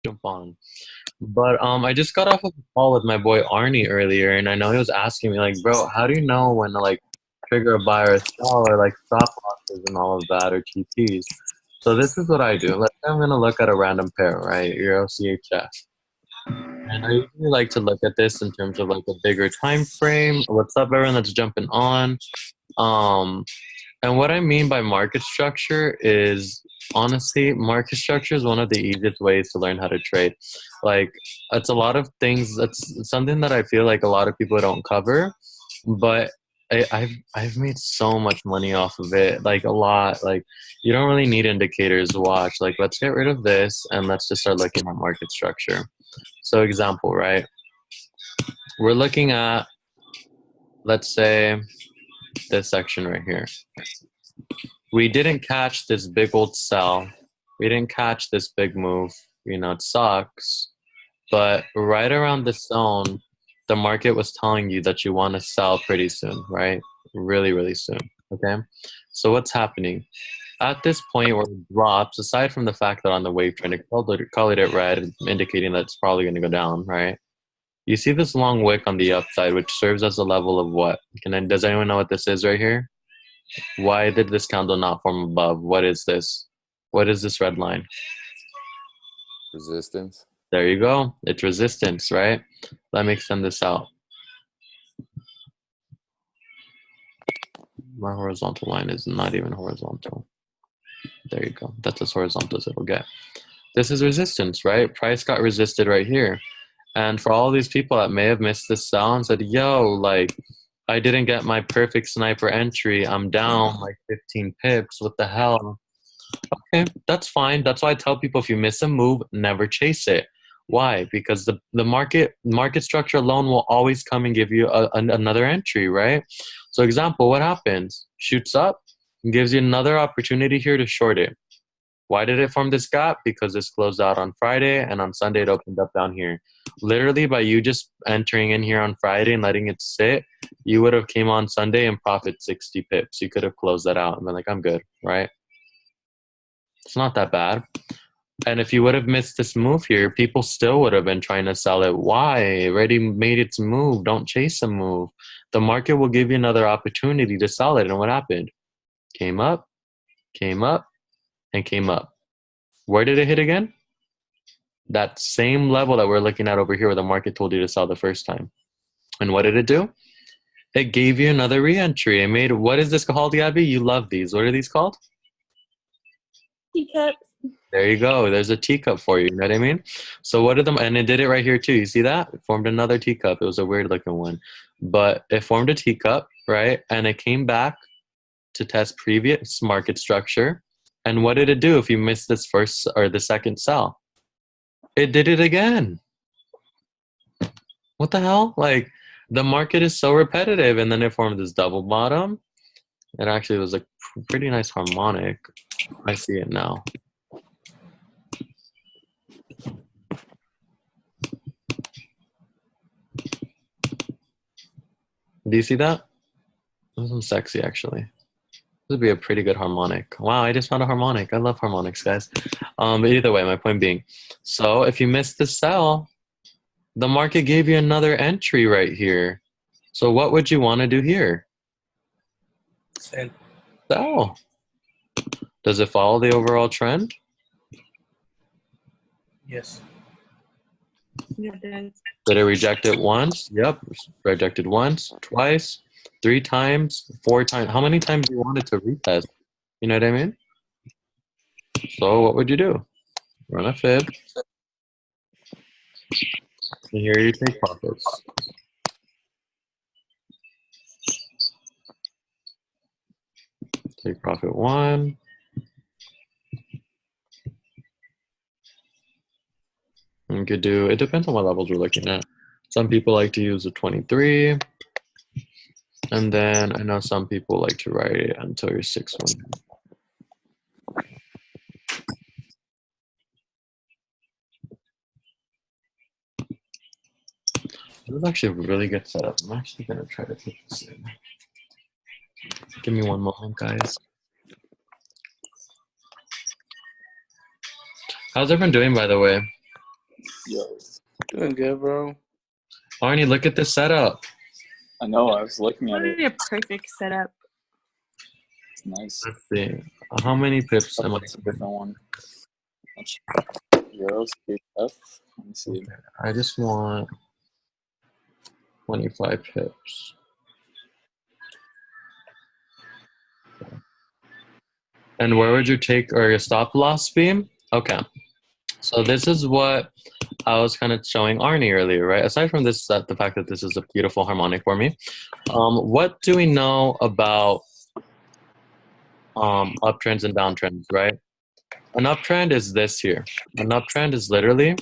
jump on. But I just got off of a call with my boy Arnie earlier, and I know he was asking me like, bro, how do you know when to like trigger a buy or a sell or like stop losses and all of that or TPs? So this is what I do. Let's say I'm gonna look at a random pair, right? Euro CHF. And I usually like to look at this in terms of like a bigger time frame. What's up, everyone that's jumping on? Um, and what I mean by market structure is honestly, market structure is one of the easiest ways to learn how to trade. Like, it's a lot of things. That's something that I feel like a lot of people don't cover, but I've made so much money off of it, like a lot. Like, you don't really need indicators to watch. Like, let's get rid of this and let's just start looking at market structure. So, example, right? We're looking at, let's say, this section right here. We didn't catch this big old sell. We didn't catch this big move. You know, it sucks. But right around this zone, the market was telling you that you want to sell pretty soon, right? Really, really soon. Okay. So what's happening? At this point where it drops, aside from the fact that on the wave trend, it colored it red, indicating that it's probably going to go down, right? You see this long wick on the upside, which serves as a level of what? Does anyone know what this is right here? Why did this candle not form above? What is this? What is this red line? Resistance. There you go. It's resistance, right? Let me extend this out. My horizontal line is not even horizontal. There you go. That's as horizontal as it'll get. This is resistance, right? Price got resisted right here. And for all these people that may have missed this sell and said, yo, like, I didn't get my perfect sniper entry. I'm down like 15 pips. What the hell? Okay, that's fine. That's why I tell people if you miss a move, never chase it. Why? Because the market structure alone will always come and give you another entry, right? So example, what happens? Shoots up, gives you another opportunity here to short it. Why did it form this gap? Because this closed out on Friday and on Sunday it opened up down here. Literally by you just entering in here on Friday and letting it sit, you would have came on Sunday and profit 60 pips. You could have closed that out and been like, I'm good, right? It's not that bad. And if you would have missed this move here, people still would have been trying to sell it. Why? It already made its move. Don't chase a move. The market will give you another opportunity to sell it. And what happened? Came up, and came up. Where did it hit again? That same level that we're looking at over here where the market told you to sell the first time. And what did it do? It gave you another re-entry. It made, what is this called, Gabby? You love these. What are these called? Teacups. There you go. There's a teacup for you. You know what I mean? So what did them? And it did it right here too. You see that? It formed another teacup. It was a weird looking one, but it formed a teacup, right? And it came back to test previous market structure. And what did it do if you missed this first or the second sell? It did it again. What the hell? Like, the market is so repetitive, and then it formed this double bottom. It actually was a pretty nice harmonic. I see it now. Do you see that? This one's sexy, actually. This would be a pretty good harmonic. Wow, I just found a harmonic. I love harmonics, guys. But either way, my point being, so if you missed the sell, the market gave you another entry right here. So what would you want to do here? Sell. Does it follow the overall trend? Yes. Did it reject it once? Yep. Rejected once, twice, 3 times, 4 times. How many times do you want it to retest? You know what I mean? So what would you do? Run a fib. And here you take profits. Take profit 1. You could do, it depends on what levels we're looking at. Some people like to use a 23. And then I know some people like to write it until you're 6-1. This is actually a really good setup. I'm actually going to try to put this in. Give me one moment, guys. How's everyone doing, by the way? Yo, doing good, bro. Arnie, look at this setup. I know. I was looking at it. Literally a perfect setup. It's nice. Let's see. How many pips am I? That's a different one. Euros, F. Let me see. Okay, I just want 25 pips. And where would you take or your stop loss be? Okay. So this is what I was kind of showing Arnie earlier, right? Aside from this, the fact that this is a beautiful harmonic for me, what do we know about uptrends and downtrends, right? An uptrend is this here. An uptrend is literally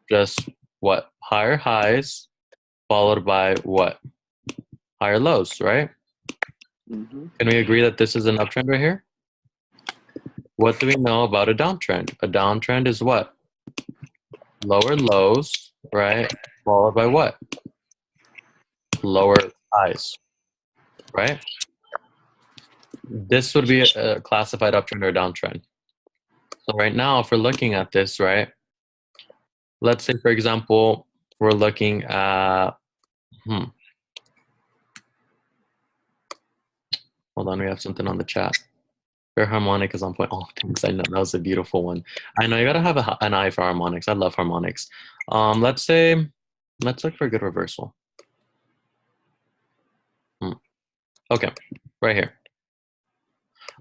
just what? Higher highs followed by what? Higher lows, right? Mm-hmm. Can we agree that this is an uptrend right here? What do we know about a downtrend? A downtrend is what? Lower lows, right? Followed by what? Lower highs, right? This would be a classified uptrend or downtrend. So right now, if we're looking at this, right? Let's say, for example, we're looking at, hold on, we have something on the chat. Fair harmonic is on point. Oh, thanks. I know that was a beautiful one. I know you gotta have an eye for harmonics. I love harmonics. Let's look for a good reversal. Okay, right here.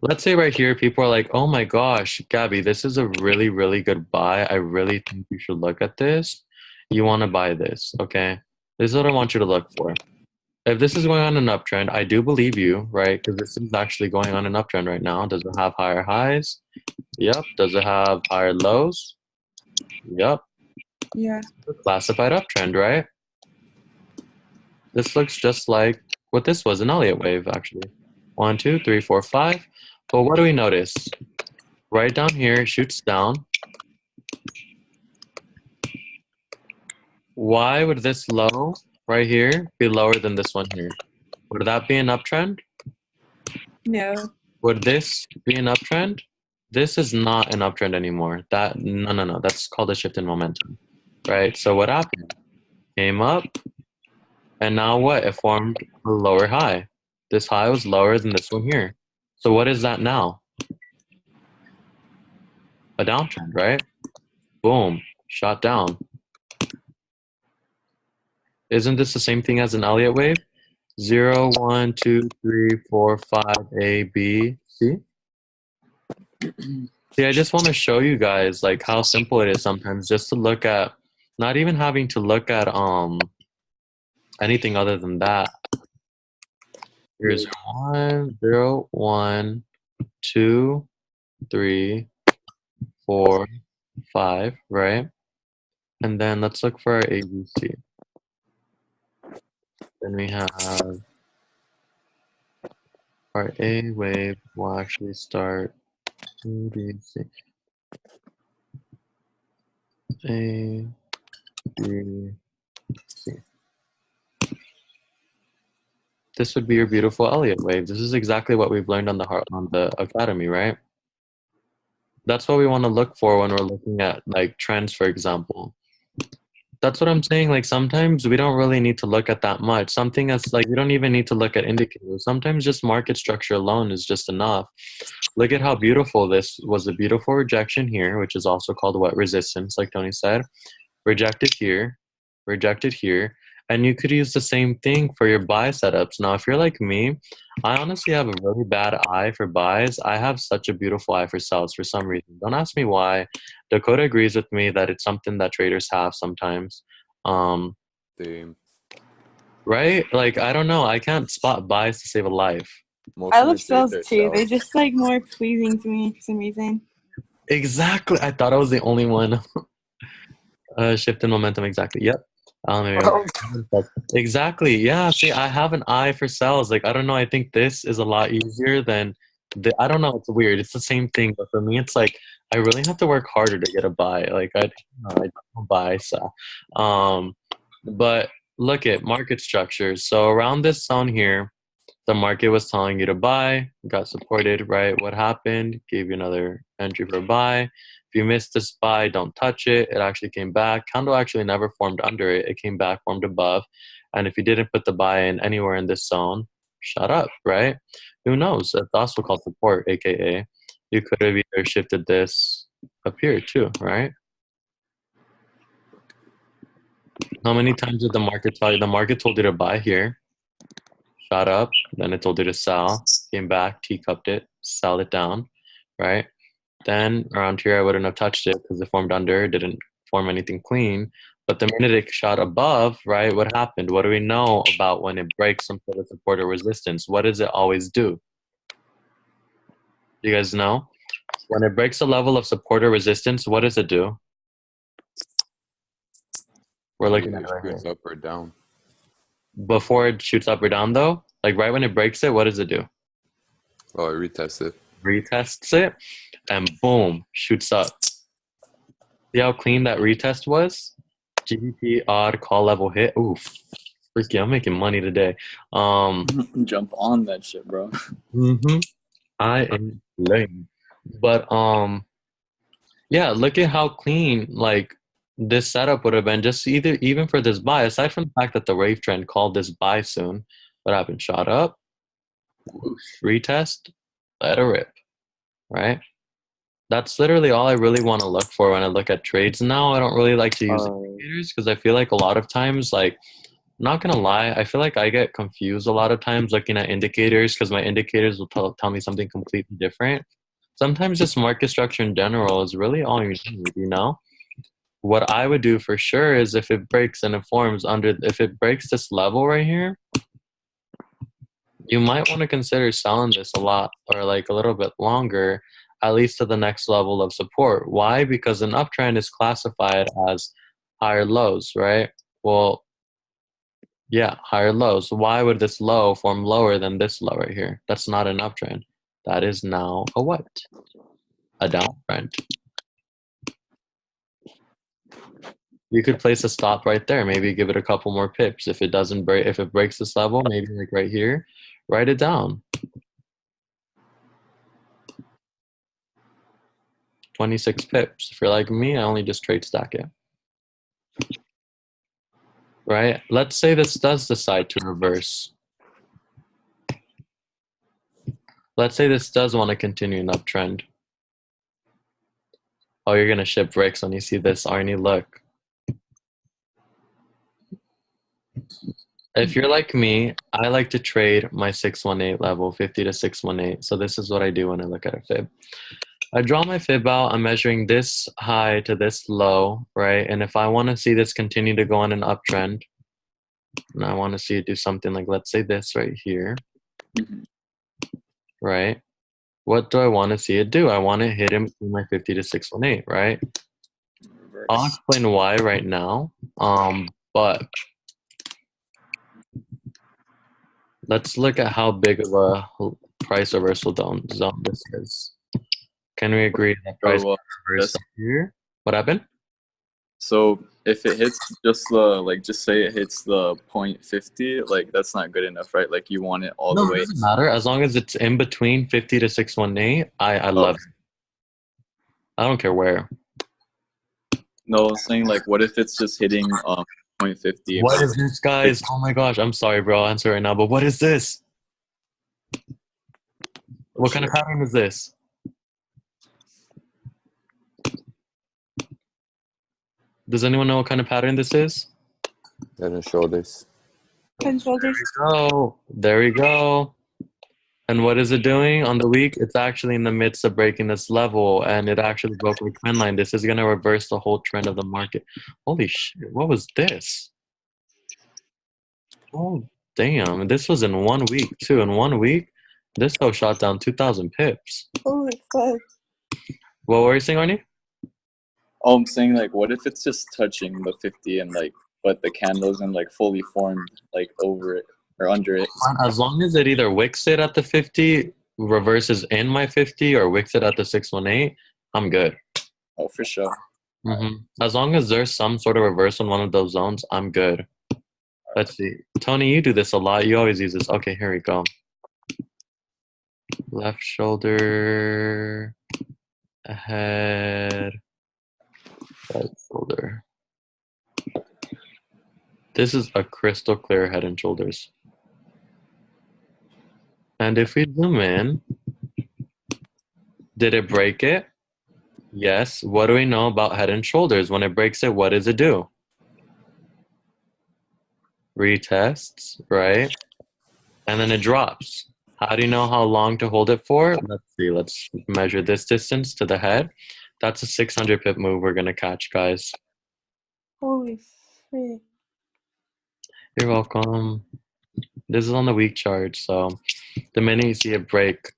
Let's say right here, people are like, oh my gosh, Gabby, this is a really, really good buy. I really think you should look at this. You want to buy this, okay? This is what I want you to look for. If this is going on an uptrend, I do believe you, right? Because this is actually going on an uptrend right now. Does it have higher highs? Yep. Does it have higher lows? Yep. Yeah. Classified uptrend, right? This looks just like what this was, an Elliott wave, actually. 1, 2, 3, 4, 5. But what do we notice? Right down here, it shoots down. Why would this low right here be lower than this one here? Would that be an uptrend? No. Would this be an uptrend? This is not an uptrend anymore. No. That's called a shift in momentum, right? So what happened? Came up, and now what? It formed a lower high. This high was lower than this one here. So what is that now? A downtrend, right? Boom, shot down. Isn't this the same thing as an Elliott wave? 0, 1, 2, 3, 4, 5, A, B, C? See, I just want to show you guys like how simple it is sometimes just to look at, not even having to look at anything other than that. Here's 1, 0, 1, 2, 3, 4, 5, right? And then let's look for our ABC. Then we have our A wave will actually start ABC. A, B, C. This would be your beautiful Elliott wave. This is exactly what we've learned on the academy, right? That's what we want to look for when we're looking at like trends, for example. That's what I'm saying. Like sometimes we don't really need to look at that much. Something that's like we don't even need to look at indicators. Sometimes just market structure alone is just enough. Look at how beautiful this was. A beautiful rejection here, which is also called what? Resistance, like Tony said. Rejected here, rejected here. And you could use the same thing for your buy setups. Now, if you're like me, I honestly have a really bad eye for buys. I have such a beautiful eye for sells for some reason. Don't ask me why. Dakota agrees with me that it's something that traders have sometimes. Same. Right? Like, I don't know. I can't spot buys to save a life. Most I of my love cells trades are too. They're cells. just like more pleasing to me for some reason. Exactly. I thought I was the only one. Shift in momentum. Exactly. Yep. Exactly. Yeah. See, I have an eye for cells. Like, I don't know. I think this is a lot easier than I don't know. It's weird. It's the same thing, but for me, it's like I really have to work harder to get a buy. Like, I don't buy. So, but look at market structures. So around this zone here, the market was telling you to buy, got supported, right? What happened? Gave you another entry for buy. If you missed this buy, don't touch it. It actually came back. Candle actually never formed under it. It came back, formed above. And if you didn't put the buy in anywhere in this zone, shut up, right? Who knows? That's also called support, aka you could have either shifted this up here too, right? How many times did the market tell you? The market told you to buy here, shot up, then it told you to sell, came back, teacupped it, sell it down, right? Then around here, I wouldn't have touched it because it formed under, didn't form anything clean. But the minute it shot above, right, what happened? What do we know about when it breaks some sort of support or resistance? What does it always do? You guys know? When it breaks a level of support or resistance, what does it do? We're looking at it Either right here. shoots up or down. Before it shoots up or down, though, like right when it breaks it, what does it do? Oh, I retest it. Retests it, and boom, shoots up. See how clean that retest was? GBP odd call level hit. Oof. Freaky, I'm making money today. Jump on that shit, bro. I am lame. But yeah, look at how clean like this setup would have been just even for this buy, aside from the fact that the wave trend called this buy soon. What happened? Shot up, whoosh, retest, let it rip. Right? That's literally all I really want to look for when I look at trades now. I don't really like to use indicators because I feel like a lot of times, like, I'm not gonna lie, I feel like I get confused a lot of times looking at indicators because my indicators will tell me something completely different. Sometimes just market structure in general is really all you need, you know? What I would do for sure is if it breaks and it forms under, if it breaks this level right here, you might want to consider selling this a lot or like a little bit longer, at least to the next level of support. Why? Because an uptrend is classified as higher lows, right? Well, yeah, higher lows. Why would this low form lower than this low right here? That's not an uptrend. That is now a what? A downtrend. You could place a stop right there. Maybe give it a couple more pips. If it doesn't break, if it breaks this level, maybe like right here, write it down. 26 pips. If you're like me, I only just trade stack it. Right? Let's say this does decide to reverse. Let's say this does want to continue an uptrend. Oh, you're going to ship bricks when you see this, Arnie. Look. If you're like me, I like to trade my 618 level, 50 to 618. So this is what I do when I look at a fib. I draw my fib out. I'm measuring this high to this low, right? And if I want to see this continue to go on an uptrend, and I want to see it do something like, let's say this right here, right? What do I want to see it do? I want to hit in between my 50 to 618, right? Reverse. I'll explain why right now. But let's look at how big of a price reversal zone this is. Can we agree that price reversed up here? What happened? So if it hits just the, like, just say it hits the 0.50, like, that's not good enough, right? Like, you want it all the No, it way. doesn't matter. As long as it's in between 50 to 618, I love it. I don't care where. No, I'm saying, like, what if it's just hitting 0.50? What is this, guys? Oh my gosh. I'm sorry, bro. I'll answer right now. But what is this? What kind of pattern is this? Does anyone know what kind of pattern this is? Head and shoulders. Head and shoulders. Oh, there we go. And what is it doing on the week? It's actually in the midst of breaking this level, and it actually broke the trend line. This is going to reverse the whole trend of the market. Holy shit, what was this? Oh, damn. This was in 1 week, too. In 1 week, this hoe shot down 2,000 pips. Holy fuck. What were you saying, Arnie? Oh, I'm saying, like, what if it's just touching the 50 and, like, but the candle isn't, like, fully formed, like, over it or under it? As long as it either wicks it at the 50, reverses in my 50, or wicks it at the 618, I'm good. Oh, for sure. As long as there's some sort of reversal in one of those zones, I'm good. Let's see. Tony, you do this a lot. You always use this. Okay, here we go. Left shoulder. head, right shoulder. This is a crystal clear head and shoulders. And if we zoom in, did it break it? Yes. What do we know about head and shoulders? When it breaks it, what does it do? Retests, right? And then it drops. How do you know how long to hold it for? Let's see. Let's measure this distance to the head. That's a 600 pip move we're going to catch, guys. Holy frick. You're welcome. This is on the week chart, so the minute you see it break,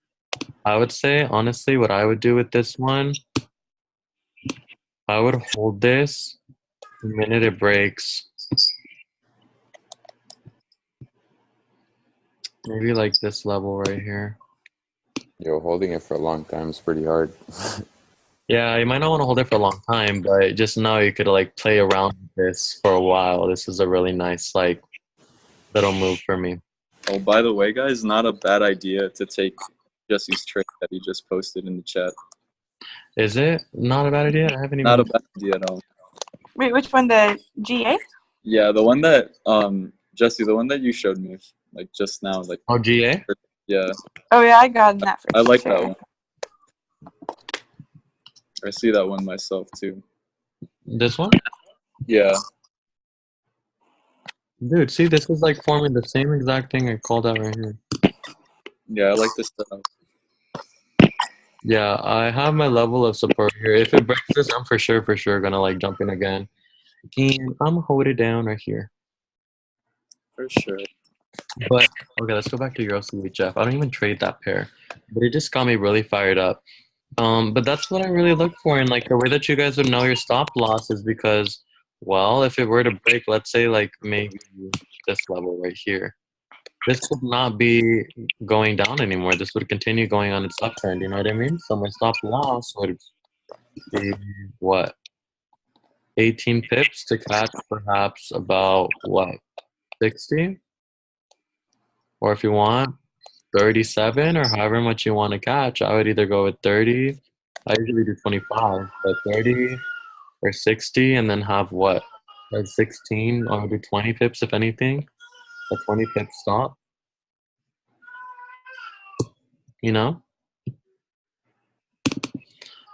I would say, honestly, what I would do with this one, I would hold this the minute it breaks. Maybe like this level right here. Yo, holding it for a long time is pretty hard. Yeah, you might not want to hold it for a long time, but just know you could like play around with this for a while. This is a really nice like little move for me. Oh, by the way, guys, not a bad idea to take Jesse's trick that he just posted in the chat. Is it not a bad idea? I haven't Not a even. bad idea at all. Wait, which one? The GA? Yeah, the one that Jesse, the one that you showed me like just now, like Oh, GA? yeah, Oh yeah, I got that for I like sure. that one. I see that one myself too. This one? Yeah, Dude, see, this is like forming the same exact thing I called out right here. yeah, I like this stuff. Yeah, I have my level of support here. If it breaks this, I'm for sure gonna like jump in again. And I'm gonna hold it down right here. For sure. But okay, let's go back to Euro CHF. I don't even trade that pair, but it just got me really fired up. But that's what I really look for, and like the way that you guys would know your stop loss is because, well, if it were to break, let's say like maybe this level right here, this would not be going down anymore. This would continue going on its uptrend. You know what I mean? So my stop loss would be what, 18 pips to catch perhaps about what, 60, or if you want 37 or however much you want to catch. I would either go with 30. I usually do 25, but 30 or 60, and then have what? Like 16 or do 20 pips if anything. A 20 pip stop, you know?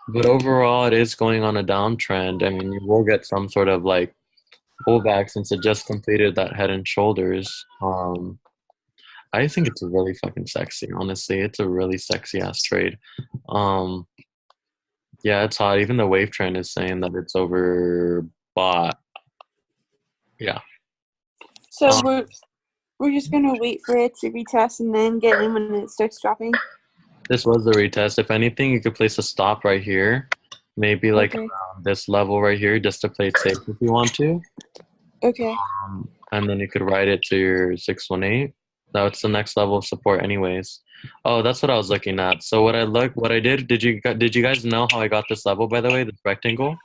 But overall, it is going on a downtrend. I mean, you will get some sort of like pullback since it just completed that head and shoulders. I think it's really fucking sexy, honestly. It's a really sexy ass trade. Um, yeah, it's hot. Even the wave trend is saying that it's overbought. Yeah. So Um, we're just gonna wait for it to retest and then get in when it starts dropping. This was the retest. If anything, you could place a stop right here. Maybe like Okay. around this level right here just to play it safe if you want to. Okay. And then you could ride it to your 618. That's the next level of support anyways. Oh, that's what I was looking at. So what I did you guys know how I got this level, by the way, this rectangle?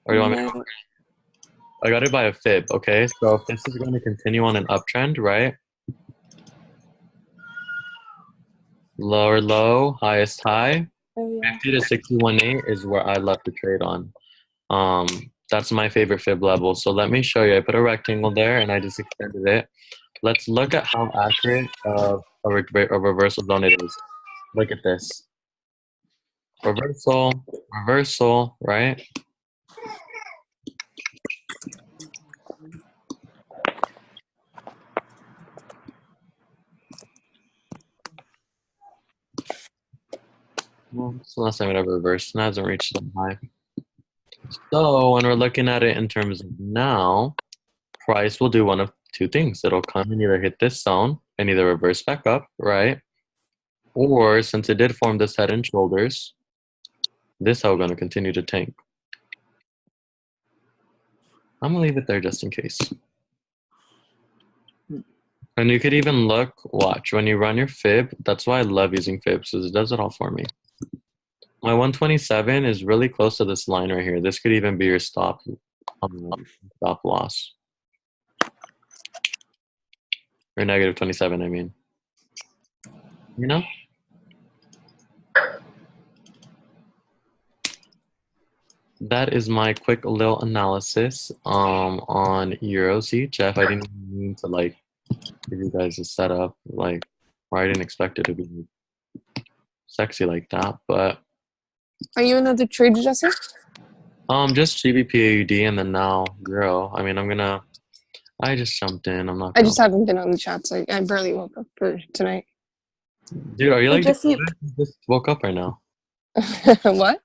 Or do you want me No. I got it by a fib, okay? So if this is going to continue on an uptrend, right? Lower low, highest high, Oh yeah. 50 to 618 is where I love to trade on. That's my favorite fib level. So let me show you. I put a rectangle there and I just extended it. Let's look at how accurate a reversal zone it is. Look at this. Reversal, reversal, right? Well, it's the last time it ever reversed and it hasn't reached that high. So when we're looking at it in terms of now, price will do one of two things. It'll come and either hit this zone and either reverse back up, right? Or since it did form this head and shoulders, this is going to continue to tank. I'm gonna leave it there just in case. And you could even look, watch, when you run your fib, that's why I love using fibs, because it does it all for me. My 127 is really close to this line right here. This could even be your stop loss. Or negative 27, I mean. You know? that is my quick little analysis on Euro CHF. I didn't mean to like give you guys a setup like, or I didn't expect it to be sexy like that, but Are you in other trades, Jesse? just GBP AUD and then now Euro. I mean, I just jumped in. I'm not I gonna. just haven't been on the chats. I barely woke up for tonight. Dude, are you Hey, like Jesse, Dakota? You just woke up right now. What?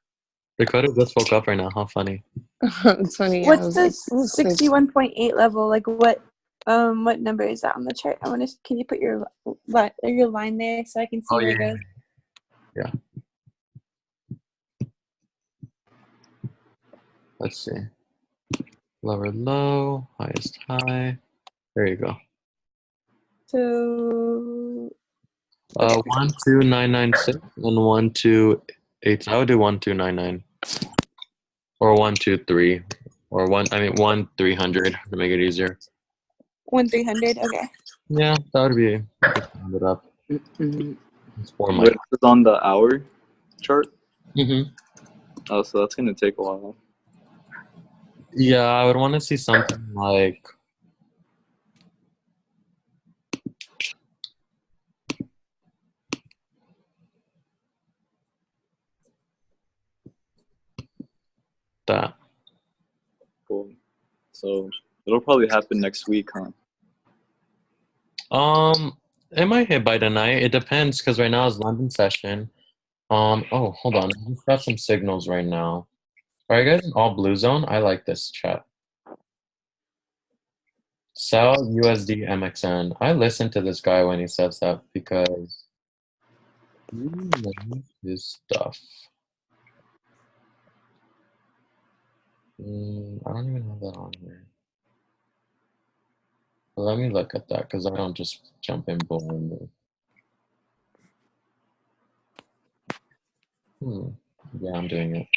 Dakota just woke up right now. How funny. It's funny. Yeah, I what's was the like, oh, sleep. 61.8 level? Like what number is that on the chart? Can you put your line there so I can see Oh where yeah, it goes? yeah. Let's see. Lower low, highest high. There you go. So okay. 12996 and 128. I would do 1299 or 123 or 1300 to make it easier. 1,300. Okay. Yeah, that would be. Just round it up. It's 4 Wait, mic. it's on the hour chart. Mm-hmm. Oh, so that's gonna take a while. Yeah, I would want to see something like. That. Cool. So it'll probably happen next week, huh? It might hit by tonight. It depends because right now is London session. Oh, hold on. I just got some signals right now. Are you guys in all blue zone? I like this chat. Sell USD MXN. I listen to this guy when he says that because he knows his stuff. I don't even have that on here. But let me look at that because I don't just jump in blindly. Yeah, I'm doing it.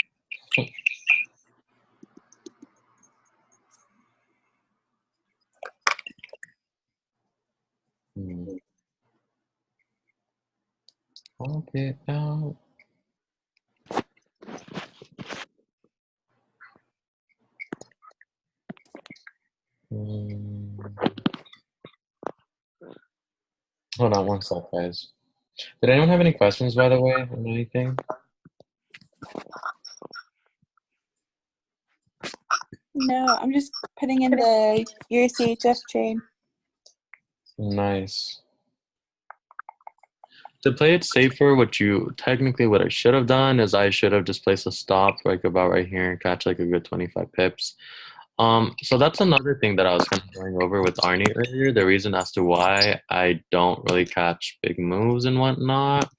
I'll get out. Hold on one sec, guys. Did anyone have any questions, by the way, on anything? No, I'm just putting in the Euro CHF trade. Nice. To play it safer, what I should have done is I should have just placed a stop like about right here and catch like a good 25 pips. So that's another thing that I was kind of going over with Arnie earlier, the reason as to why I don't really catch big moves and whatnot,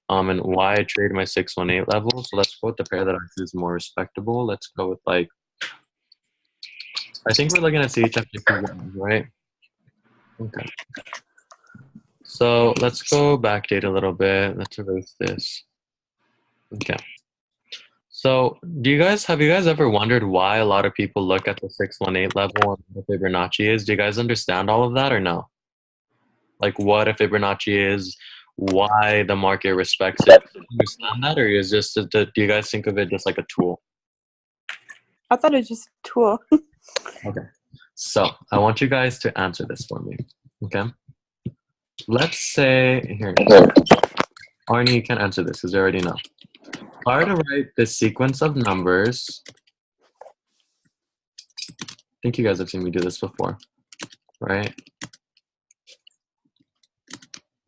and why I trade my 618 level. So let's go with the pair that I feel is more respectable. Let's go with like, I think we're looking at CHF, right? Okay. So let's go backdate a little bit. Let's erase this. Okay. So have you guys ever wondered why a lot of people look at the 618 level and what Fibonacci is? Do you guys understand all of that or no? Like what a Fibonacci is, why the market respects it. Do you understand that, or do you guys think of it just like a tool? I thought it was just a tool. Okay. So I want you guys to answer this for me. Okay. Let's say here. Arnie, you can answer this because you already know. If I were to write this sequence of numbers, I think you guys have seen me do this before, right?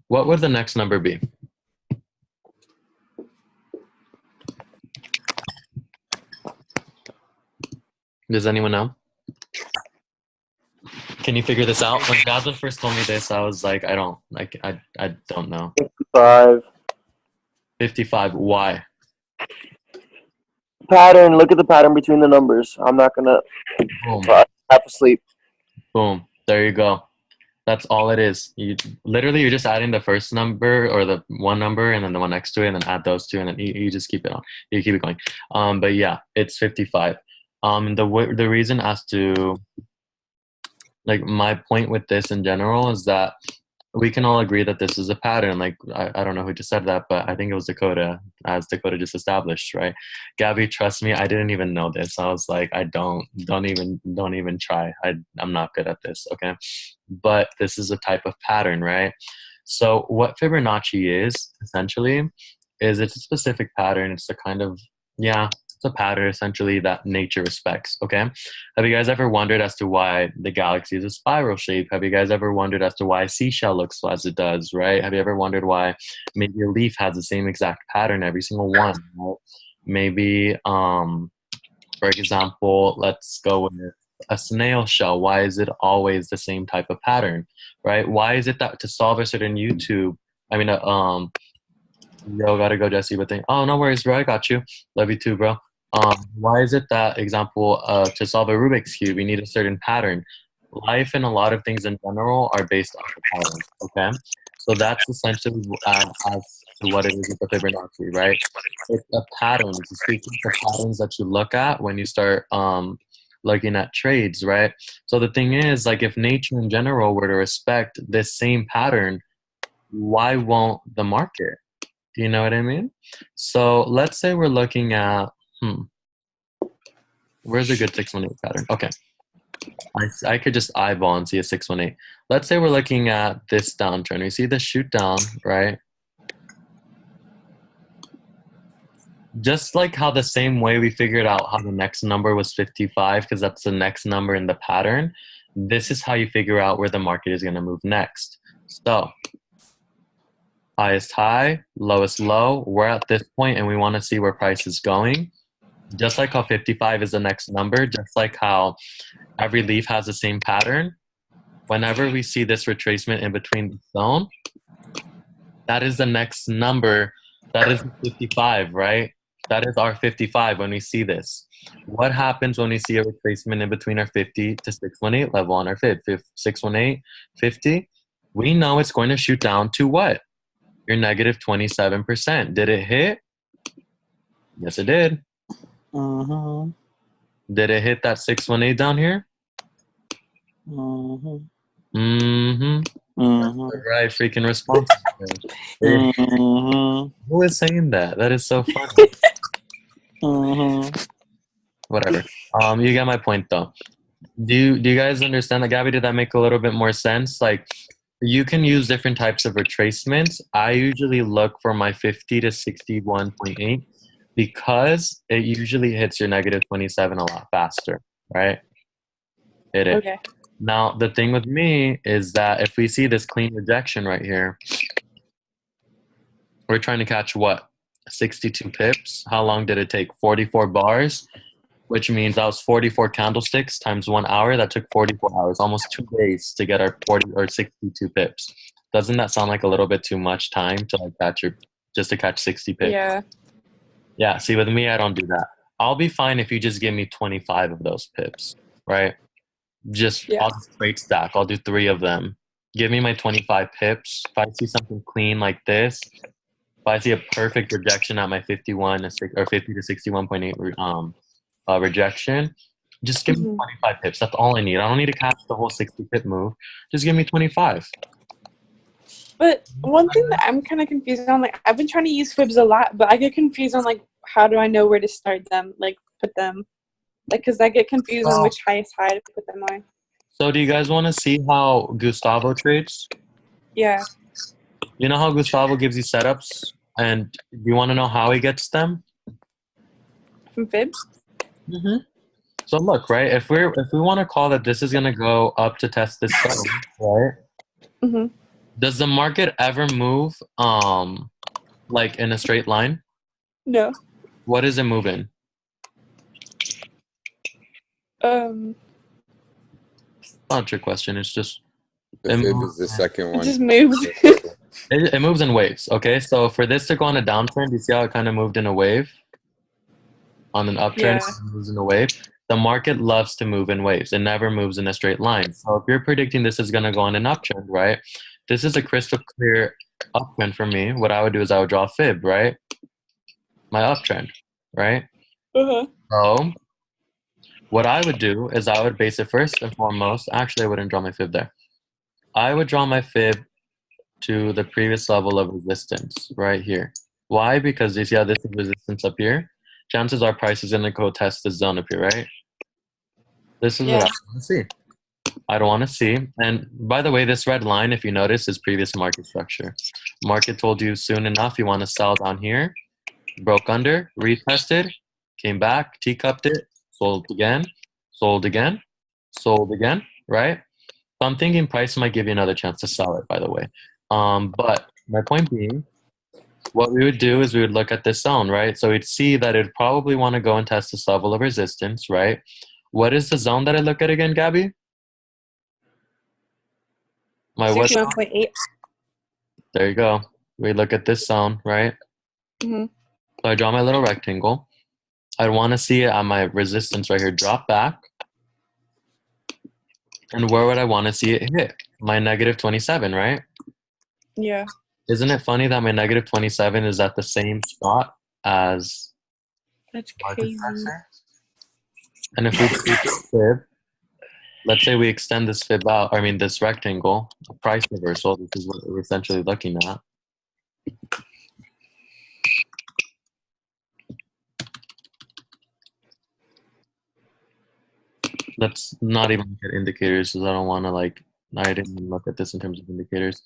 What would the next number be? Does anyone know? Can you figure this out? When Gaza first told me this, I was like, I don't know. 55. 55. Why? Pattern. Look at the pattern between the numbers. I'm not gonna Boom. half asleep. Boom. There you go. That's all it is. You're just adding the first number or the one number and then the one next to it, and then add those two, and then you just keep it on. You keep it going. But yeah, it's 55. The reason as to like my point with this in general is that we can all agree that this is a pattern. Like I don't know who just said that, but I think it was Dakota, as Dakota just established, right? Gabby, trust me, I didn't even know this. I was like, I don't even try. I'm not good at this, okay? But this is a type of pattern, right? So what Fibonacci is essentially is it's a specific pattern. It's a kind of, yeah, it's a pattern essentially that nature respects, okay? Have you guys ever wondered as to why the galaxy is a spiral shape? Have you guys ever wondered as to why a seashell looks as it does, right? Have you ever wondered why maybe a leaf has the same exact pattern, every single one, right? Maybe, for example, let's go with a snail shell. Why is it always the same type of pattern, right? Why is it that to solve a certain YouTube, I mean, yo, gotta go, Jesse, but think, oh, no worries, bro, I got you. Love you too, bro. Why is it that, example, to solve a Rubik's Cube, you need a certain pattern? Life and a lot of things in general are based off of patterns, okay? So that's essentially as to what it is with the Fibonacci, right? It's a pattern. It's a sequence of patterns that you look at when you start looking at trades, right? So the thing is, like, if nature in general were to respect this same pattern, why won't the market? Do you know what I mean? So let's say we're looking at, where's a good 618 pattern? Okay. I could just eyeball and see a 618. Let's say we're looking at this downtrend. We see the shoot down, right? Just like how the same way we figured out how the next number was 55, because that's the next number in the pattern, this is how you figure out where the market is going to move next. So highest high, lowest low, we're at this point and we want to see where price is going. Just like how 55 is the next number, just like how every leaf has the same pattern, whenever we see this retracement in between the zone, that is the next number. That is 55, right? That is our 55 when we see this. What happens when we see a retracement in between our 50 to 618 level on our fib? 618, 50? We know it's going to shoot down to what? Your negative 27%. Did it hit? Yes, it did. Mm-hmm. Did it hit that 618 down here? Mm-hmm. Mm-hmm. Mm-hmm. Right, freaking response. Mm-hmm. Who is saying that? That is so funny. Mm-hmm. Whatever. You get my point though. Do you guys understand that, Gabby? Did that make a little bit more sense? Like, you can use different types of retracements. I usually look for my 50 to 61.8 because it usually hits your negative 27 a lot faster, right? It is. Okay. Now, the thing with me is that if we see this clean rejection right here, we're trying to catch what? 62 pips. How long did it take? 44 bars, which means that was 44 candlesticks times 1 hour. That took 44 hours, almost 2 days to get our 40 or 62 pips. Doesn't that sound like a little bit too much time to like catch your, just to catch 60 pips? Yeah. Yeah, see, with me, I don't do that. I'll be fine if you just give me 25 of those pips, right? Yeah. I'll just trade stack. I'll do 3 of them. Give me my 25 pips. If I see something clean like this, if I see a perfect rejection at my 51 or 50 to 61.8 rejection, just give me Mhm. 25 pips. That's all I need. I don't need to catch the whole 60 pip move. Just give me 25. But one thing that I'm kind of confused on, like, I've been trying to use fibs a lot, but I get confused on, like, how do I know where to start them, like, put them, like, because I get confused on which highest high to put them on. So do you guys want to see how Gustavo trades? Yeah. You know how Gustavo gives you setups? And do you want to know how he gets them? From fibs? Mm-hmm. So look, right? If we want to call that this is gonna go up to test this zone, right? Mm-hmm. Does the market ever move like in a straight line? No. What is it moving? Not a trick question. It's just The it fib moves, is the second It one. just moves. it moves in waves. Okay, so for this to go on a downtrend, you see how it kind of moved in a wave? On an uptrend, Yeah. it moves in a wave. The market loves to move in waves. It never moves in a straight line. So if you're predicting this is going to go on an uptrend, right? This is a crystal clear uptrend for me. What I would do is I would draw a fib, right? My uptrend, right? Uh-huh. So what I would do is I would base it first and foremost. Actually, I wouldn't draw my fib there. I would draw my fib to the previous level of resistance right here. Why? Because you see how this is resistance up here? Chances are price is going to go test this zone up here, right? This is what I want to see. I don't want to see. And by the way, this red line, if you notice, is previous market structure. Market told you soon enough you want to sell down here, broke under, retested, came back, teacupped it, sold again, sold again, sold again, right? So I'm thinking price might give you another chance to sell it, by the way. But my point being, what we would do is we would look at this zone, right? So we'd see that it'd probably want to go and test this level of resistance, right? What is the zone that I look at again, Gabby? My what? 61.8. There you go. We look at this zone, right? Mm-hmm. So I draw my little rectangle. I want to see it on my resistance right here drop back. And where would I want to see it hit? My negative 27, right? Yeah. Isn't it funny that my negative 27 is at the same spot as That's market crazy. structure? And if we take this fib, let's say we extend this fib out, I mean this rectangle, price reversal, this is what we're essentially looking at. Let's not even look at indicators because I don't want to I didn't even look at this in terms of indicators.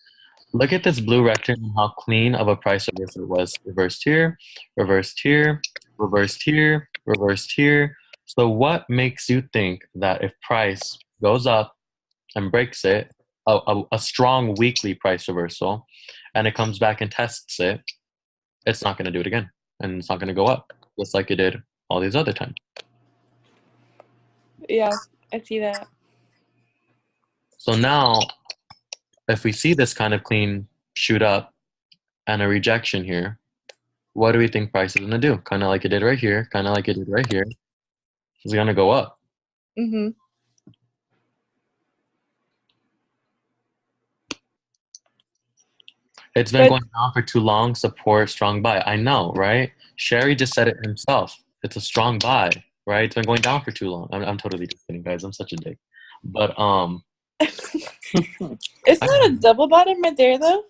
Look at this blue rectangle, how clean of a price reversal it was. Reversed here, reversed here, reversed here, reversed here. So what makes you think that if price goes up and breaks it, a strong weekly price reversal, and it comes back and tests it, it's not going to do it again. And it's not going to go up, just like it did all these other times. Yeah, I see that. So now, if we see this kind of clean shoot up and a rejection here, what do we think price is going to do? Kind of like it did right here, kind of like it did right here. It's going to go up. Mm-hmm. It's been going down for too long, support, strong buy. I know, right? Sherry just said it himself. It's a strong buy, right? It's been going down for too long. I'm totally just kidding, guys. I'm such a dick. But It's not a double bottom right there, though?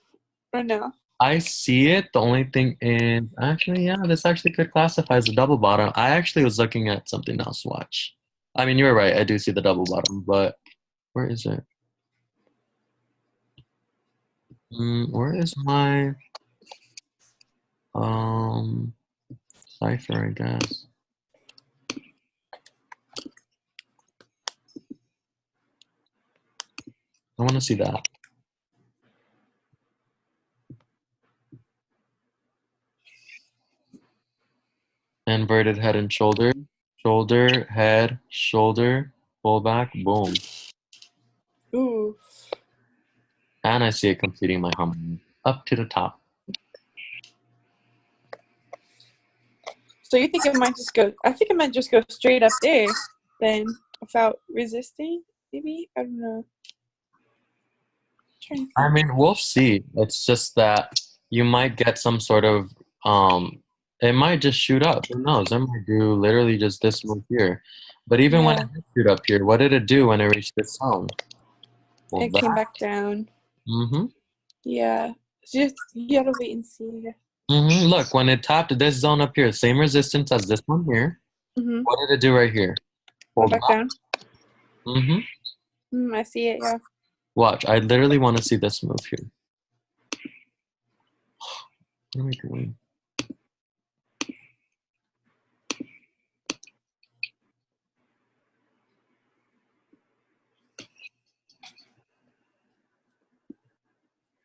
Or no? I see it. The only thing is, actually, yeah, this actually could classify as a double bottom. I actually was looking at something else. Watch. I mean, you were right. I do see the double bottom, but where is it? Where is my cipher, I guess? I want to see that. Inverted head and shoulder, shoulder, head, shoulder, pull back, boom. Ooh. And I see it completing my harmony up to the top. So you think it might just go, I think it might just go straight up there then without resisting, maybe? I don't know. I mean, we'll see. It's just that you might get some sort of, it might just shoot up. Who knows? I might do literally just this move here. But even when it did shoot up here, what did it do when it reached this zone? Well, It came back down. Mm-hmm. Yeah. So you gotta wait and see. Mm-hmm. Look, when it tapped this zone up here, same resistance as this one here. Mm-hmm. What did it do right here? Go back down. Mm-hmm. I see it, yeah. Watch, I literally want to see this move here. What am I doing?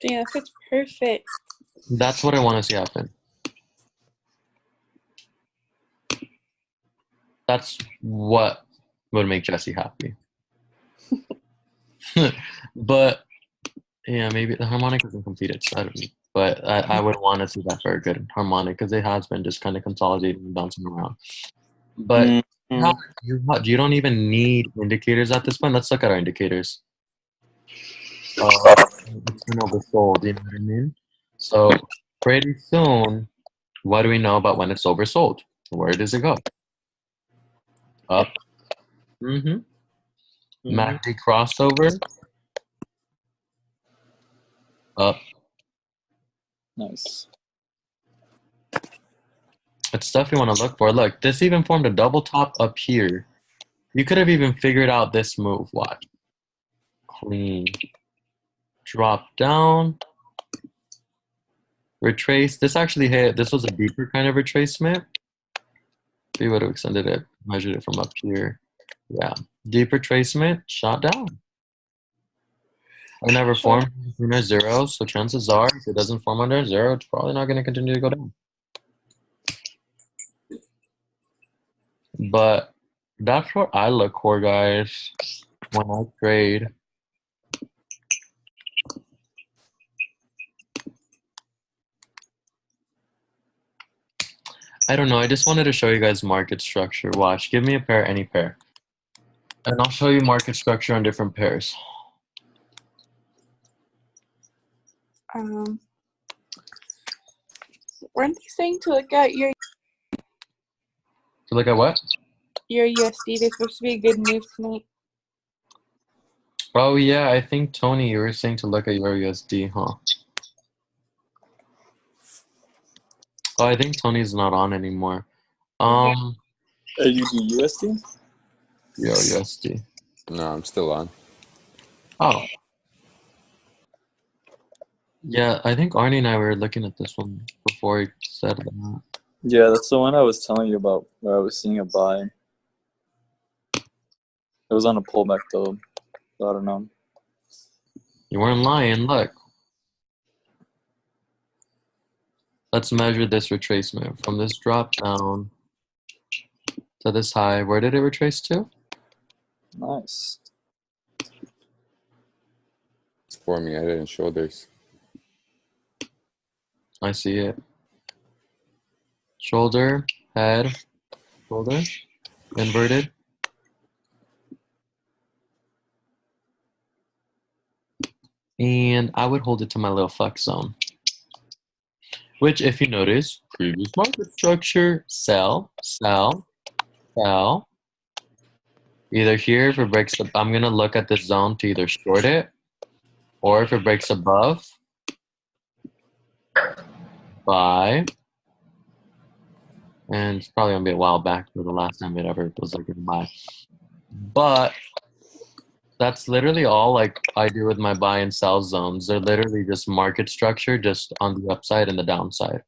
Yeah, that fits perfect. That's what I want to see happen. That's what would make Jesse happy. But yeah, maybe the harmonic isn't completed, so I don't know. But I would want to see that for a good harmonic because it has been just kind of consolidating and bouncing around. But you don't even need indicators at this point. Let's look at our indicators. It's been oversold, you know what I mean? So pretty soon, what do we know about when it's oversold? Where does it go? Up. MACD crossover. Up. Nice. It's stuff you want to look for. Look, this even formed a double top up here. You could have even figured out this move. Watch. Clean. Drop down. Retrace. This actually hit. This was a deeper kind of retracement. We would have extended it, measured it from up here. Yeah. Deep retracement, shot down. It never formed under zero, so chances are, if it doesn't form under zero, it's probably not going to continue to go down. But that's what I look for, guys, when I trade. I don't know. I just wanted to show you guys market structure. Watch. Give me a pair, any pair. And I'll show you market structure on different pairs. Weren't they saying to look at your To look at what? USD? They're supposed to be a good move tonight. Oh, yeah. I think, Tony, you were saying to look at your USD, huh? Oh, I think Tony's not on anymore. You do USD? Yo, USD. No, I'm still on. Oh. Yeah, I think Arnie and I were looking at this one before he said that. Yeah, that's the one I was telling you about, where I was seeing a buy. It was on a pullback though, so I don't know. You weren't lying. Look. Let's measure this retracement from this drop down to this high. Where did it retrace to? Nice. It's forming head and shoulders. I see it. Shoulder, head, shoulder, inverted. And I would hold it to my little flex zone. Which, if you notice, previous market structure, sell, sell, sell. Either here, if it breaks up, I'm going to look at this zone to either short it, or if it breaks above, buy. And it's probably going to be a while back for the last time it ever was like a buy. But that's literally all like I do with my buy and sell zones. They're literally just market structure, just on the upside and the downside.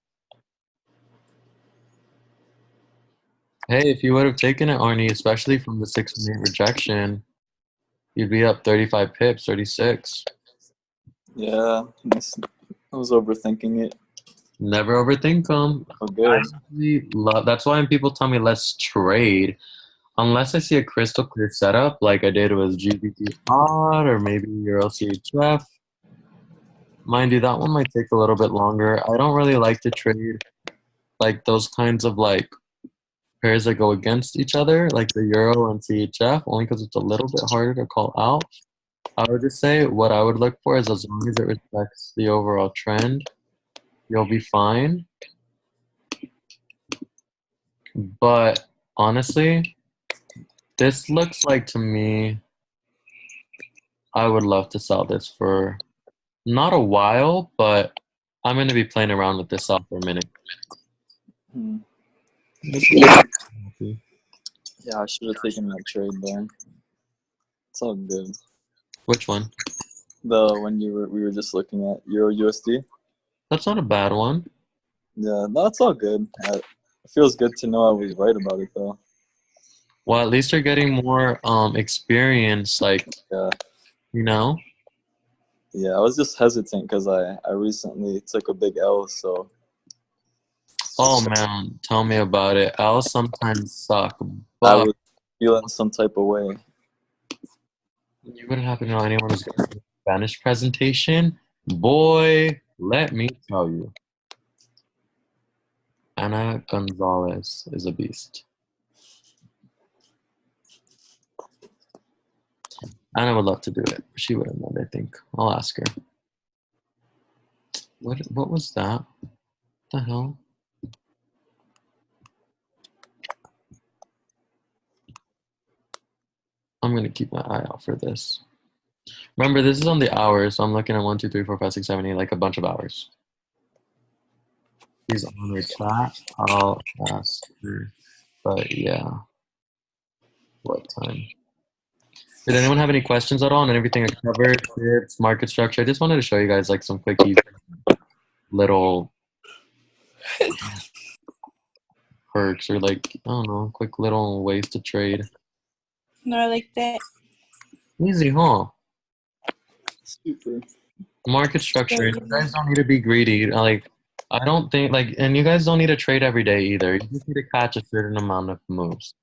Hey, if you would have taken it, Arnie, especially from the 6-minute rejection, you'd be up 35 pips, 36. Yeah, I was overthinking it. Never overthink them. Oh, good. That's why when people tell me let's trade, unless I see a crystal clear setup like I did with GBP odd or maybe Euro CHF. Mind you, that one might take a little bit longer. I don't really like to trade like those kinds of like pairs that go against each other, like the Euro and CHF, only because it's a little bit harder to call out. I would just say what I would look for is as long as it respects the overall trend, you'll be fine. But honestly, this looks like to me, I would love to sell this for not a while, but I'm going to be playing around with this off for a minute. Yeah, I should have taken that trade there. It's all good. Which one? The one we were just looking at, Euro USD. That's not a bad one. Yeah, no, it's all good. It feels good to know I was right about it though. Well, at least you're getting more experience, like, Yeah. you know? Yeah, I was just hesitant because I recently took a big L, so. Oh, man, tell me about it. L's sometimes suck, I but was feeling some type of way. you wouldn't happen to know anyone who's going to do a Spanish presentation? Boy, let me tell you. Ana Gonzalez is a beast. Anna would love to do it. She wouldn't mind, I think. I'll ask her. What was that? What the hell? I'm going to keep my eye out for this. Remember, this is on the hours, so I'm looking at 1, 2, 3, 4, 5, 6, 7, 8, like a bunch of hours. she's on her chat, I'll ask her. But yeah, what time? Did anyone have any questions at all on everything I covered? Tips, market structure. I just wanted to show you guys like some quick, easy little perks or like I don't know, quick little ways to trade. No, I like that. Easy, huh? Super. Market structure. You Very guys don't need to be greedy. Like I don't think like, and you guys don't need to trade every day either. You just need to catch a certain amount of moves.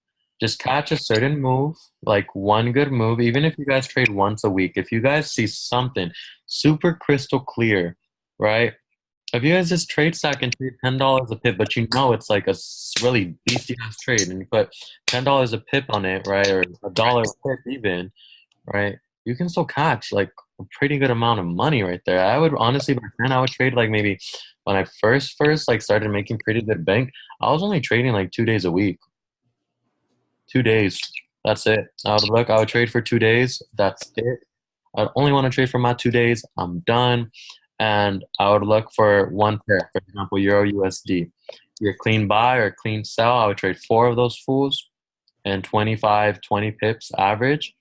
Just catch a certain move, like one good move. Even if you guys trade once a week, if you guys see something super crystal clear, right? If you guys just trade stack and trade $10 a pip, but you know it's like a really beastie ass trade, and you put $10 a pip on it, right, or $1 a pip even, right? You can still catch like a pretty good amount of money right there. I would honestly back then I would trade like maybe when I first like started making pretty good bank, I was only trading like 2 days a week. 2 days. That's it. I would trade for 2 days. That's it. I'd only want to trade for my 2 days. I'm done. And I would look for one pair, for example, Euro USD. Your clean buy or clean sell, I would trade 4 of those fools and 25, 20 pips average.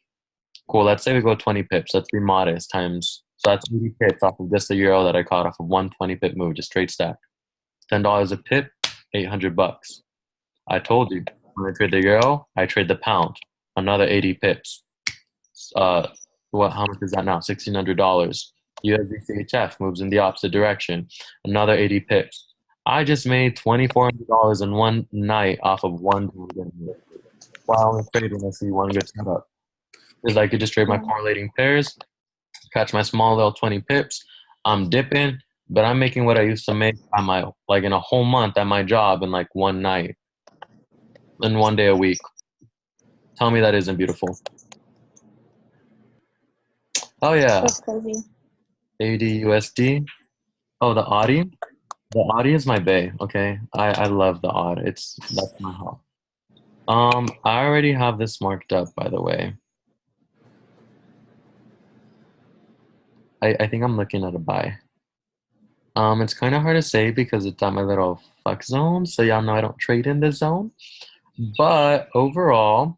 Cool. Let's say we go 20 pips. Let's be modest times. So that's 80 pips off of just the euro that I caught off of 120 pip move, just straight stack. $10 a pip, $800. I told you. When I trade the euro, I trade the pound. Another 80 pips. How much is that now? $1,600. USD CHF moves in the opposite direction. Another 80 pips. I just made $2,400 in one night off of one while I only trade when I see one good setup. Because I could just trade my correlating pairs, catch my small little 20 pips. I'm dipping, but I'm making what I used to make on my like in a whole month at my job in like one night, in one day a week. Tell me that isn't beautiful. Oh yeah, That's crazy. AD/USD. Oh, the Audi. The Audi is my bae. Okay, I love the Audi. That's my home. I already have this marked up, by the way. I think I'm looking at a buy. It's kind of hard to say because it's on my little fuck zone, so y'all know I don't trade in this zone. But overall,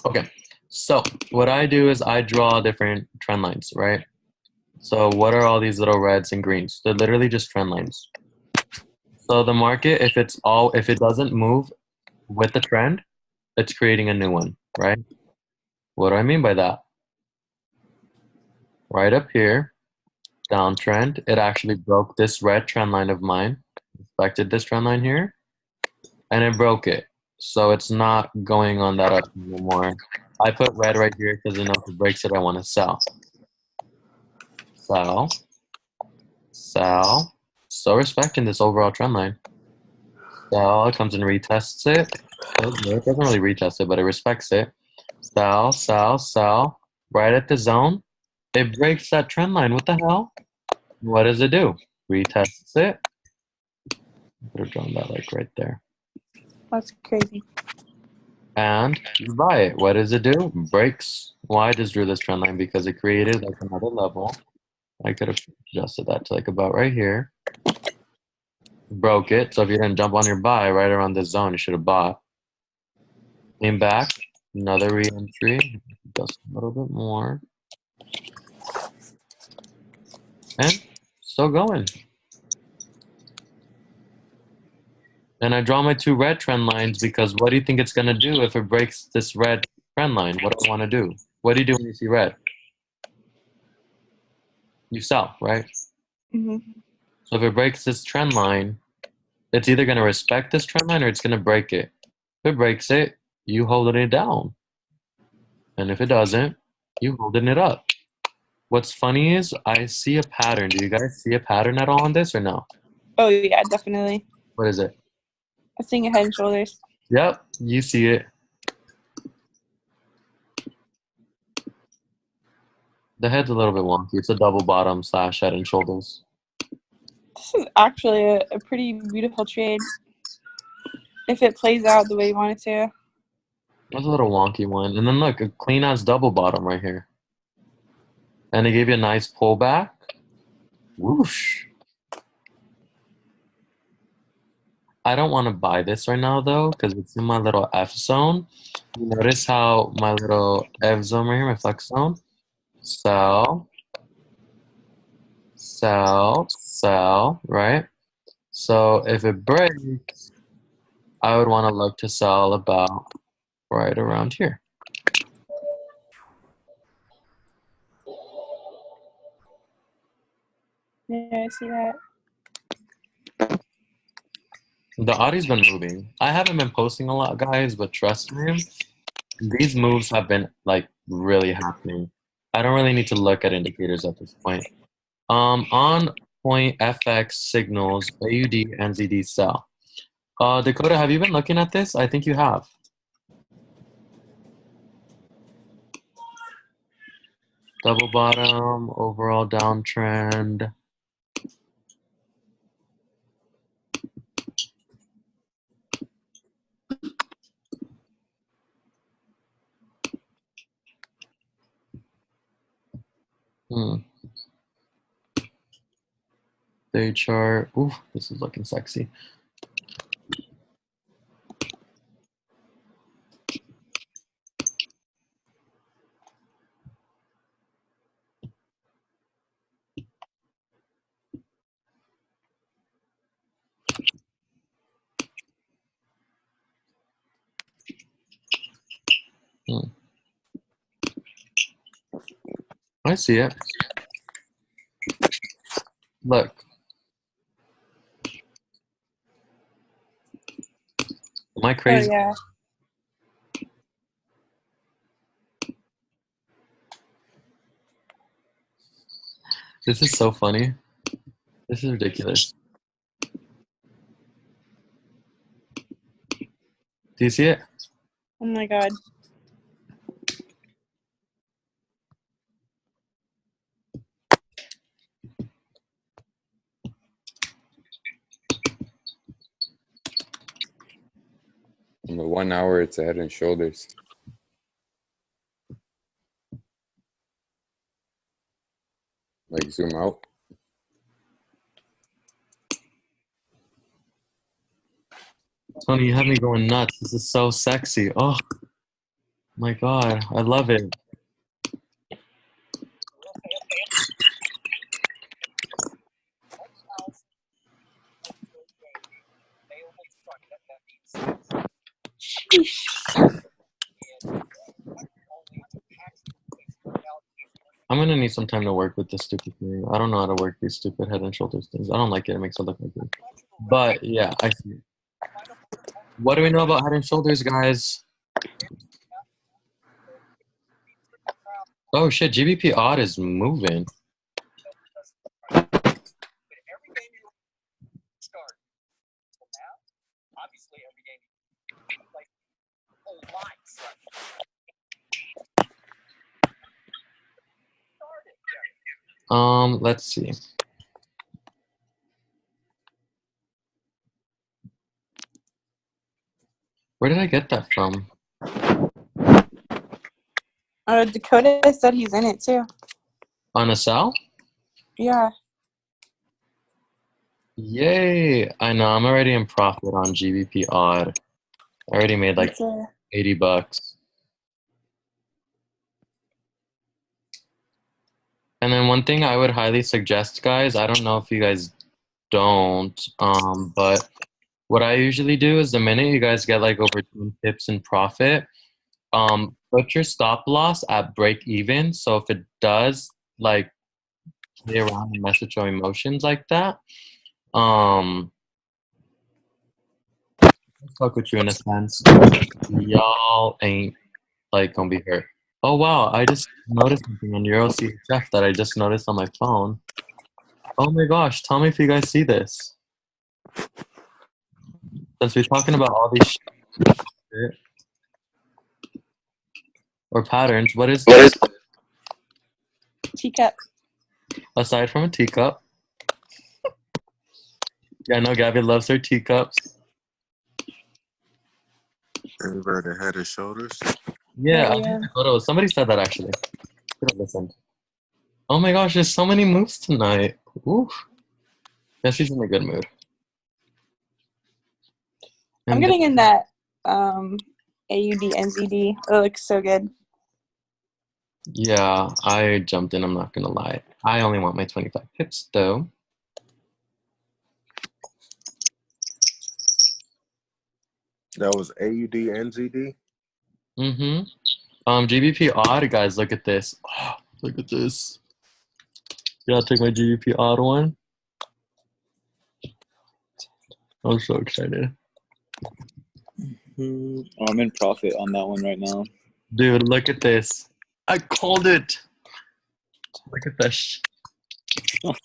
okay. So what I do is I draw different trend lines, right? So what are all these little reds and greens? They're literally just trend lines. So the market, if it doesn't move with the trend, it's creating a new one, right? What do I mean by that? Right up here, downtrend, it actually broke this red trend line of mine, reflected this trend line here, and it broke it. So it's not going on that up anymore. I put red right here because I know if it breaks it, I want to sell. Sell. Sell. Still respecting this overall trend line. Sell, it comes and retests it. It doesn't really retest it, but it respects it. Sell, sell, sell. Right at the zone. It breaks that trend line. What the hell? What does it do? Retests it. Could have drawn that like right there. That's crazy. And you buy it. What does it do? Breaks. Why I just drew this trend line? Because it created like another level. I could have adjusted that to like about right here. Broke it. So if you didn't jump on your buy right around this zone, you should have bought. Came back. Another re-entry. Just a little bit more. And still going. And I draw my 2 red trend lines because what do you think it's going to do if it breaks this red trend line? What do I want to do? What do you do when you see red? You sell, right? Hmm. So if it breaks this trend line, it's either going to respect this trend line or it's going to break it. If it breaks it, you holding it down. And if it doesn't, you holding it up. What's funny is I see a pattern. Do you guys see a pattern at all on this or no? Oh yeah, definitely. What is it? I'm seeing a Head and Shoulders. Yep, you see it. The head's a little bit wonky. It's a double bottom / head and shoulders. This is actually a pretty beautiful trade. If it plays out the way you want it to. That's a little wonky one. And then look, a clean ass double bottom right here. And it gave you a nice pullback. Whoosh. I don't want to buy this right now though, because it's in my little F zone. You notice how my little F zone right here, my flex zone, sell, sell, sell, right? So if it breaks, I would want to look to sell about right around here. Yeah, I see that. The Audie's been moving. I haven't been posting a lot, guys, but trust me, these moves have been like really happening. I don't really need to look at indicators at this point. On point FX signals AUD NZD sell. Dakota, have you been looking at this? I think you have. Double bottom, overall downtrend. Day chart. Ooh, this is looking sexy. I see it. Look. Am I crazy? Oh, yeah. This is so funny. This is ridiculous. Do you see it? Oh my god. In the 1 hour, it's a head and shoulders. Like zoom out. Tony, you have me going nuts. This is so sexy. Oh my god, I love it. Sheesh. I'm gonna need some time to work with this stupid thing. I don't know how to work these stupid head and shoulders things. I don't like it. It makes it look like it. But yeah, I see it. What do we know about head and shoulders, guys? Oh shit, GBP odd is moving. Let's see. Where did I get that from? Dakota said he's in it too. On a sell? Yeah. Yay! I know, I'm already in profit on GBP odd. I already made like It's a, 80 bucks. And then one thing I would highly suggest, guys, I don't know if you guys don't, but what I usually do is the minute you guys get like over 10 pips in profit, put your stop loss at break even. So if it does like play around and mess with your emotions like that, fuck with you in a sense. Y'all ain't like gonna be hurt. Oh wow, I just noticed something on Euro CHF that I just noticed on my phone. Oh my gosh, tell me if you guys see this. Since we're talking about all these shit or patterns, what is this? teacup. Aside from a teacup. Yeah, I know Gabby loves her teacups. Inverted head and shoulders. Yeah, Oh, I yeah. think Dakota was- somebody said that actually. Should have listened. Oh my gosh, there's so many moves tonight. Oof. Yeah, she's in a good mood. I'm And getting in that AUD NZD. It looks so good. yeah, I jumped in. I'm not gonna lie. I only want my 25 pips though. That was AUD NZD. Mm-hmm. GBP odd, guys. Look at this. Oh, look at this. Yeah, I'll take my GBP odd one. I'm so excited. Oh, I'm in profit on that one right now. Dude, look at this. I called it. Look at this. Lit.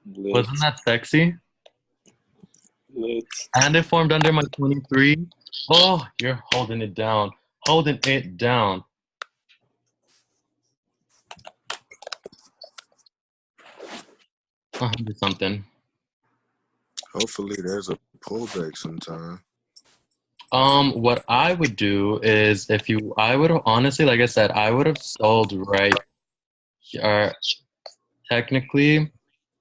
Wasn't that sexy? Lit. And it formed under my 23. Oh, you're holding it down. Holding it down. Something. Hopefully, there's a pullback sometime. What I would do is I would have honestly, like I said, I would have sold right here. Technically,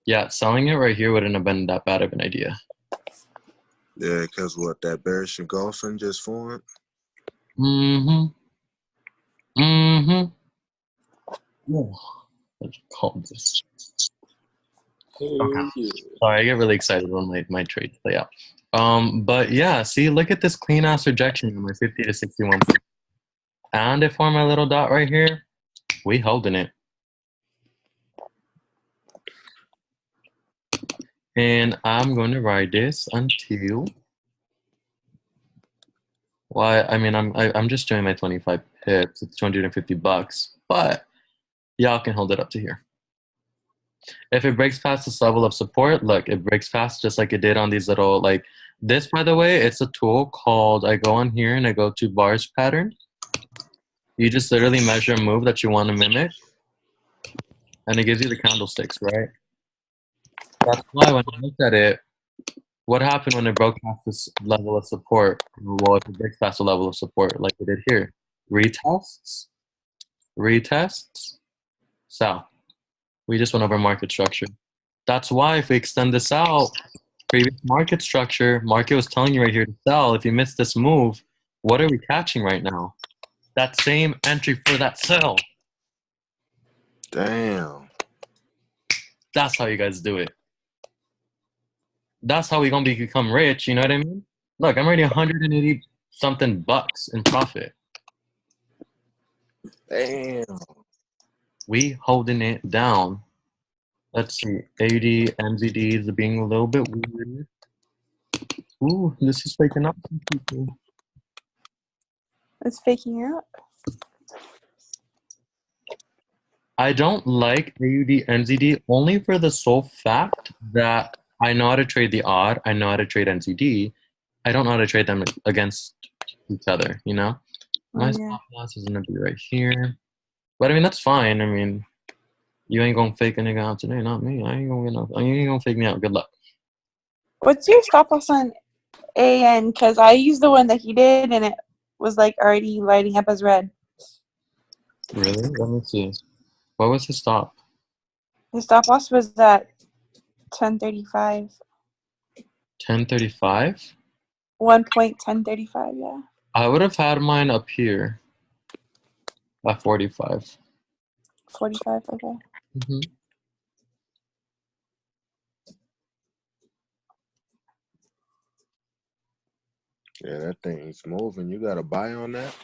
yeah, selling it right here wouldn't have been that bad of an idea. Yeah, because what, that bearish engulfing just formed? Mm-hmm. Mm-hmm. Oh, let's call this. Okay. Yeah. Sorry, I get really excited when my trades play out. But yeah, see, look at this clean ass rejection on my 50 to 61. And if for my little dot right here, we holding it. And I'm going to ride this until I'm just doing my 25 pips. It's $250, but y'all can hold it up to here. If it breaks past this level of support, look, it breaks past just like it did on these little, like this, by the way, it's a tool called, I go on here and I go to bars pattern. You just literally measure a move that you want to mimic, and it gives you the candlesticks, right? That's why when I looked at it, what happened when it broke past this level of support? Well, if it breaks past the level of support, like it did here, retests, sell. We just went over market structure. That's why if we extend this out, previous market structure, market was telling you right here to sell. If you miss this move, what are we catching right now? That same entry for that sell. Damn. That's how you guys do it. That's how we gonna become rich. You know what I mean? Look, I'm already 180 something bucks in profit. Damn. We holding it down. Let's see. AD, MZD is being a little bit weird. Ooh, this is faking up some people. It's faking out. I don't like AUD, NZD only for the sole fact that I know how to trade the odd. I know how to trade NZD. I don't know how to trade them against each other, you know? My Yeah. stop loss is going to be right here. But I mean, that's fine. I mean, you ain't going to fake a nigga out today, not me. You ain't going to fake me out. Good luck. What's your stop loss on AN? Because I used the one that he did, and it was like already lighting up as red. Really? Let me see. What was his stop? His stop loss was at 1035. 1035? 1.1035, yeah. I would have had mine up here at 45. 45, okay. Mm-hmm. Yeah, that thing's moving. You got a buy on that?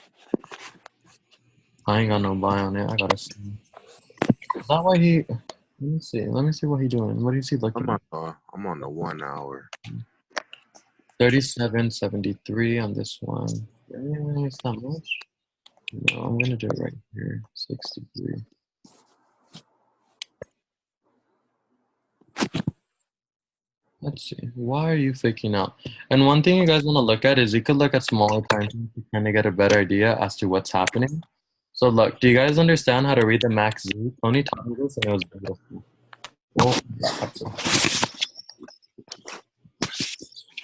I ain't got no buy on it. I got to see. Is that why he... Let me see. Let me see what he doing. What is he looking at? I'm on the 1 hour. 37.73 on this one. Yeah, it's not much. No, I'm gonna do it right here. 63. Let's see. Why are you faking out? And one thing you guys want to look at is you could look at smaller time frames to kind of get a better idea as to what's happening. So look, do you guys understand how to read the max Z? Tony taught me this and it was beautiful. Oh,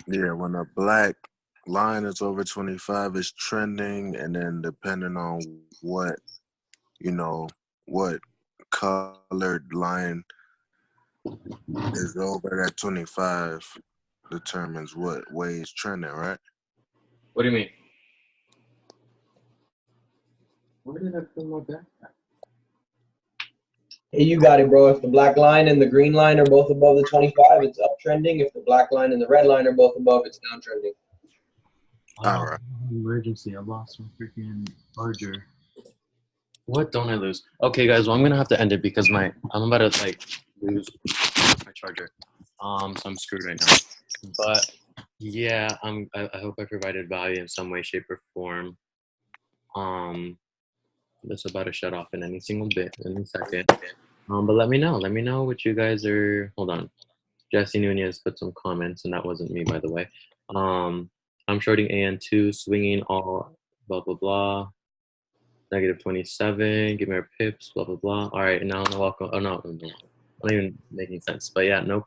Yeah, when a black line is over 25, it's trending, and then depending on what colored line is over that 25, determines what way it's trending, right? What do you mean? Where did I put my backpack? Hey, you got it, bro. If the black line and the green line are both above the 25, it's uptrending. If the black line and the red line are both above, it's downtrending. All right. Emergency! I lost my freaking charger. What don't I lose? Okay, guys. Well, I'm gonna have to end it because I'm about to like lose my charger. So I'm screwed right now. But yeah, I hope I provided value in some way, shape, or form. That's about to shut off in any single bit, any second. But let me know. Let me know what you guys are. Hold on. Jesse Nunez put some comments, and that wasn't me, by the way. I'm shorting AN2, swinging all blah blah blah. Negative 27. Give me our pips. Blah blah blah. All right, now I'm welcome. Oh no, I'm not even making sense. But yeah, no